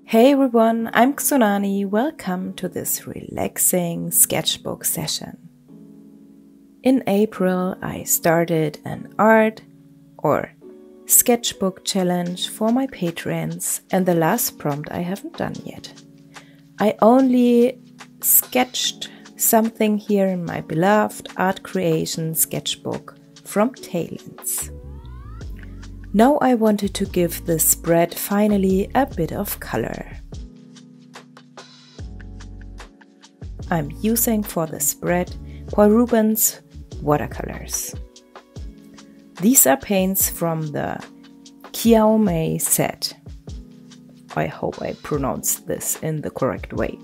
Hey everyone, I'm Qiaomai. Welcome to this relaxing sketchbook session. In April, I started an art or sketchbook challenge for my patrons, and the last prompt I haven't done yet. I only sketched something here in my beloved art creation sketchbook from Talens. Now I wanted to give this spread finally a bit of color. I'm using for the spread Paul Rubens watercolors. These are paints from the Qiaomai Set. I hope I pronounced this in the correct way.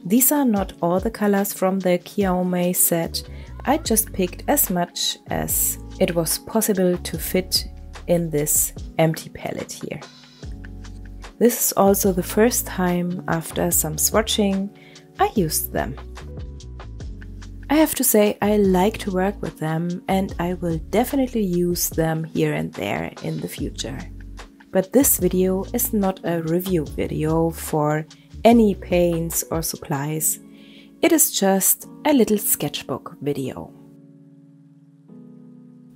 These are not all the colors from the Qiaomai Set. I just picked as much as it was possible to fit in this empty palette here. This is also the first time after some swatching I used them. I have to say I like to work with them and I will definitely use them here and there in the future. But this video is not a review video for any paints or supplies. It is just a little sketchbook video.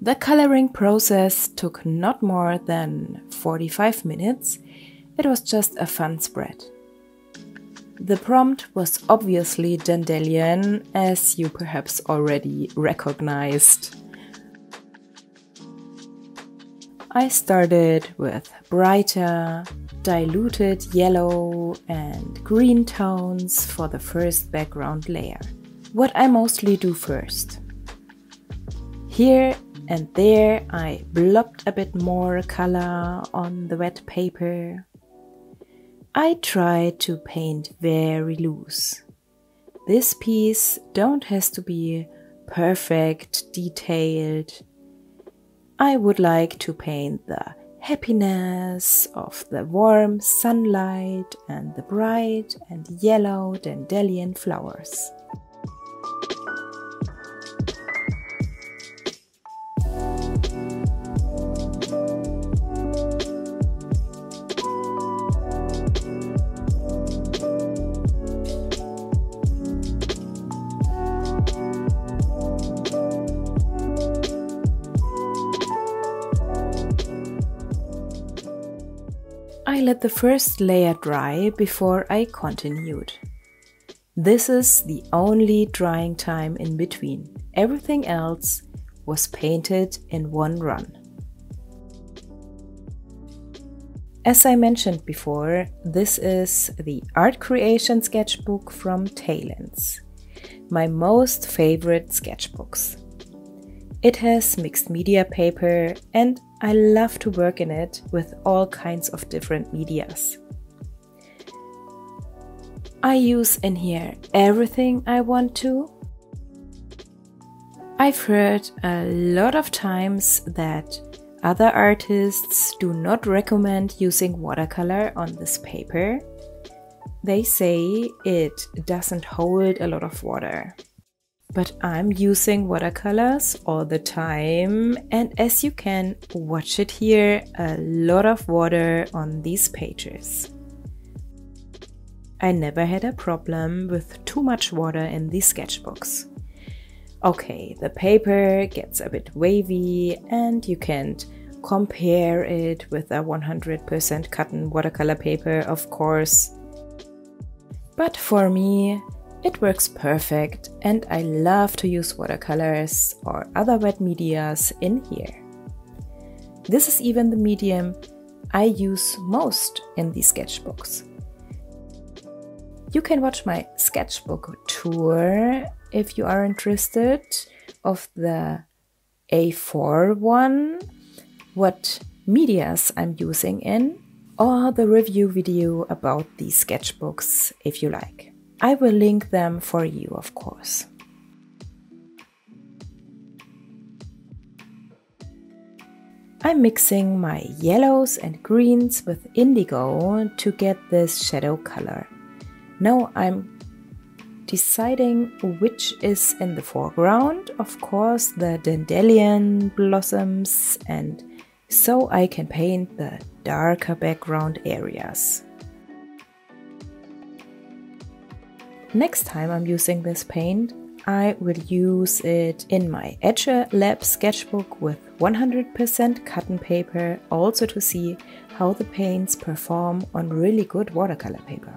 The coloring process took not more than 45 minutes. It was just a fun spread. The prompt was obviously dandelion, as you perhaps already recognized. I started with brighter, diluted yellow and green tones for the first background layer. What I mostly do first. Here and there I blobbed a bit more color on the wet paper. I tried to paint very loose. This piece don't has to be perfect, detailed. I would like to paint the happiness of the warm sunlight and the bright and yellow dandelion flowers. I let the first layer dry before I continued. This is the only drying time in between. Everything else was painted in one run. As I mentioned before, this is the art creation sketchbook from Talens, my most favorite sketchbooks. It has mixed media paper and I love to work in it with all kinds of different medias. I use in here everything I want to. I've heard a lot of times that other artists do not recommend using watercolor on this paper. They say it doesn't hold a lot of water. But I'm using watercolors all the time, and as you can watch it here, a lot of water on these pages. I never had a problem with too much water in these sketchbooks. Okay, the paper gets a bit wavy and you can't compare it with a 100% cotton watercolor paper, of course. But for me, it works perfect and I love to use watercolors or other wet medias in here. This is even the medium I use most in these sketchbooks. You can watch my sketchbook tour if you are interested of the A4 one, what medias I'm using in, or the review video about these sketchbooks if you like. I will link them for you, of course. I'm mixing my yellows and greens with indigo to get this shadow color. Now I'm deciding which is in the foreground, of course the dandelion blossoms, and so I can paint the darker background areas. Next time I'm using this paint, I will use it in my Etcher Lab sketchbook with 100% cotton paper, also to see how the paints perform on really good watercolor paper.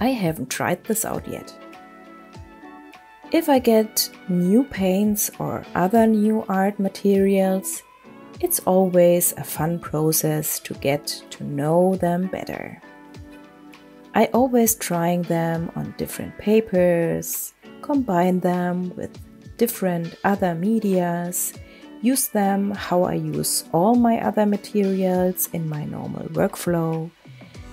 I haven't tried this out yet. If I get new paints or other new art materials, it's always a fun process to get to know them better. I always trying them on different papers, combine them with different other medias, use them how I use all my other materials in my normal workflow.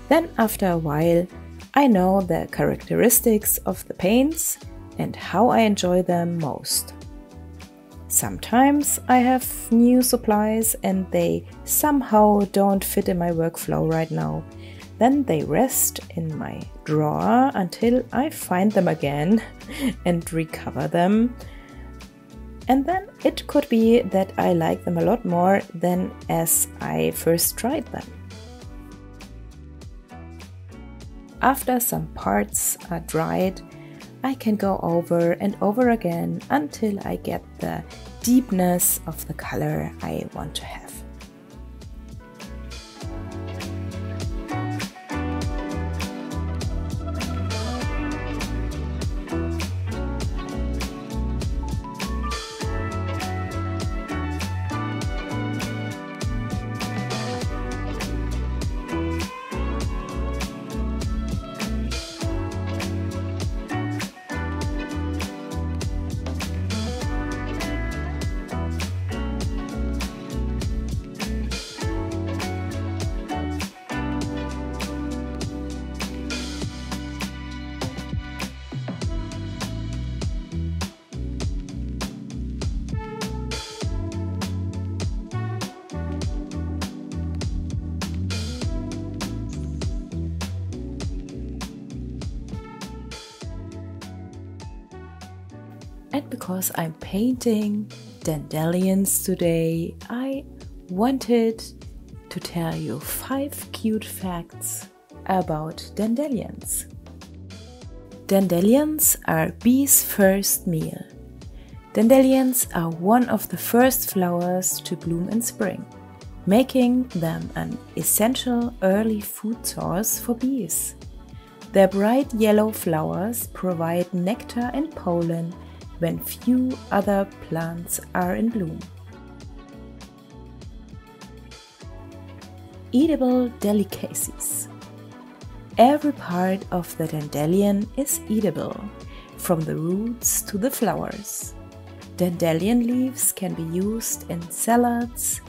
Then after a while, I know the characteristics of the paints and how I enjoy them most. Sometimes I have new supplies and they somehow don't fit in my workflow right now. Then they rest in my drawer until I find them again and recover them. And then it could be that I like them a lot more than as I first tried them. After some parts are dried, I can go over and over again until I get the deepness of the color I want to have. And because I'm painting dandelions today, I wanted to tell you 5 cute facts about dandelions. Dandelions are bees' first meal. Dandelions are one of the first flowers to bloom in spring, making them an essential early food source for bees. Their bright yellow flowers provide nectar and pollen when few other plants are in bloom. Edible delicacies. Every part of the dandelion is edible, from the roots to the flowers. Dandelion leaves can be used in salads,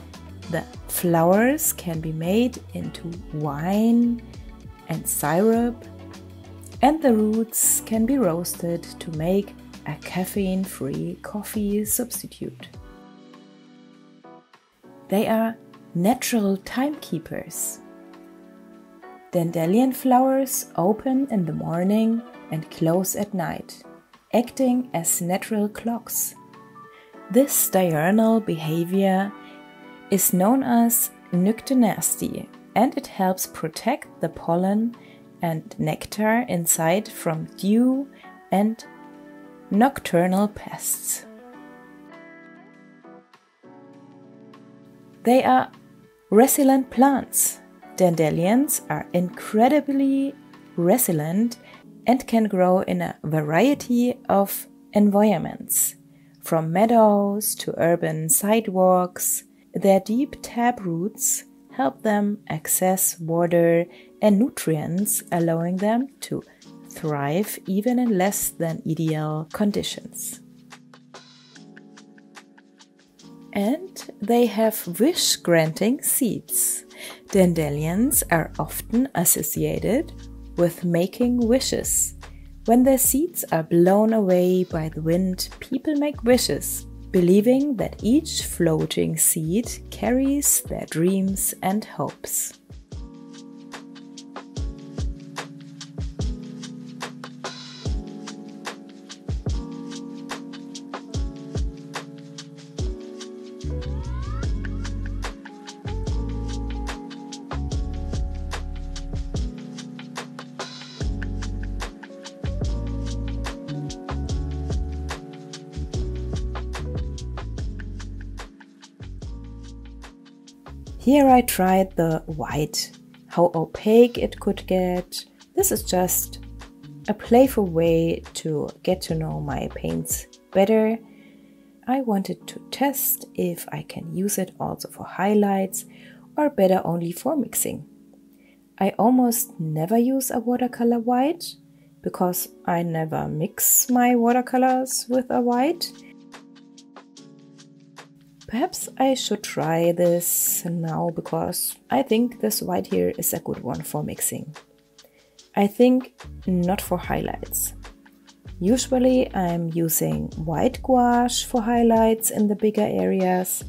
the flowers can be made into wine and syrup, and the roots can be roasted to make a caffeine-free coffee substitute. They are natural timekeepers. Dandelion flowers open in the morning and close at night, acting as natural clocks. This diurnal behavior is known as nocturnasty, and it helps protect the pollen and nectar inside from dew and nocturnal pests. They are resilient plants. Dandelions are incredibly resilient and can grow in a variety of environments, from meadows to urban sidewalks. Their deep tap roots help them access water and nutrients, allowing them to thrive even in less than ideal conditions. And they have wish-granting seeds. Dandelions are often associated with making wishes. When their seeds are blown away by the wind, people make wishes, believing that each floating seed carries their dreams and hopes. Here I tried the white, how opaque it could get. This is just a playful way to get to know my paints better. I wanted to test if I can use it also for highlights or better only for mixing. I almost never use a watercolor white because I never mix my watercolors with a white. Perhaps I should try this now because I think this white here is a good one for mixing. I think not for highlights. Usually I'm using white gouache for highlights in the bigger areas,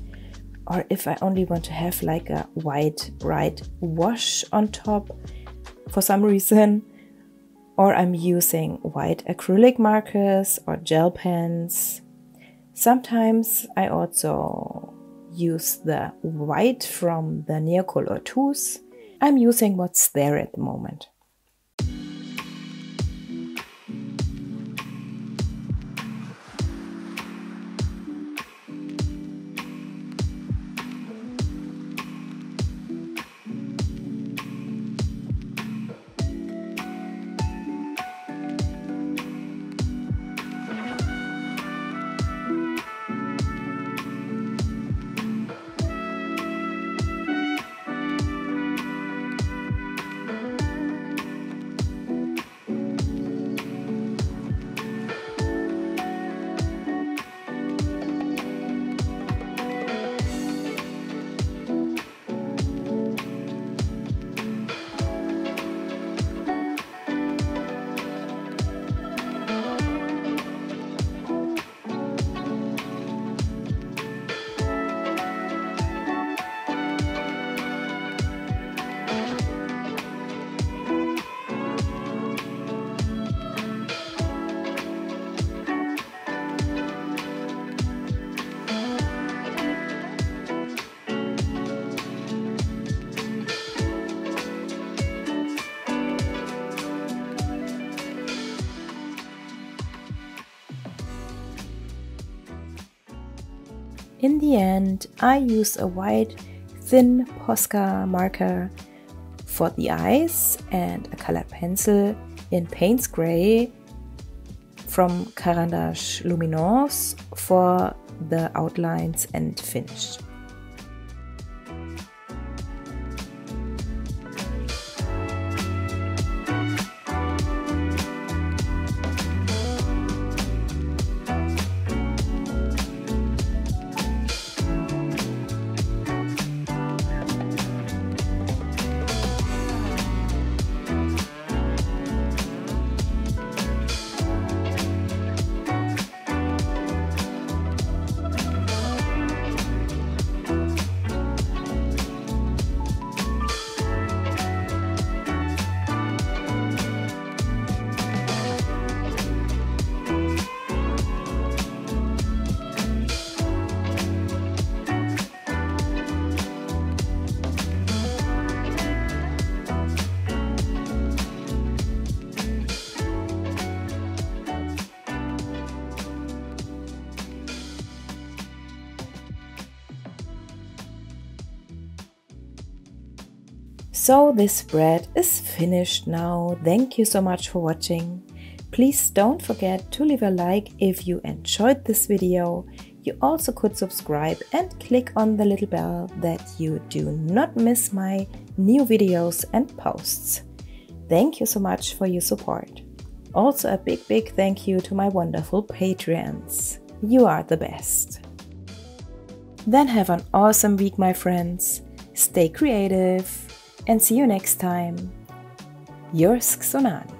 or if I only want to have like a white bright wash on top for some reason, or I'm using white acrylic markers or gel pens. Sometimes I also use the white from the Neocolor tools. I'm using what's there at the moment. In the end, I use a white thin Posca marker for the eyes and a colored pencil in Payne's Gray from Carandache Luminance for the outlines and finish. So this spread is finished now. Thank you so much for watching. Please don't forget to leave a like if you enjoyed this video. You also could subscribe and click on the little bell that you do not miss my new videos and posts. Thank you so much for your support. Also a big thank you to my wonderful Patreons. You are the best. Then have an awesome week, my friends. Stay creative and see you next time. Yours, Qiaomai.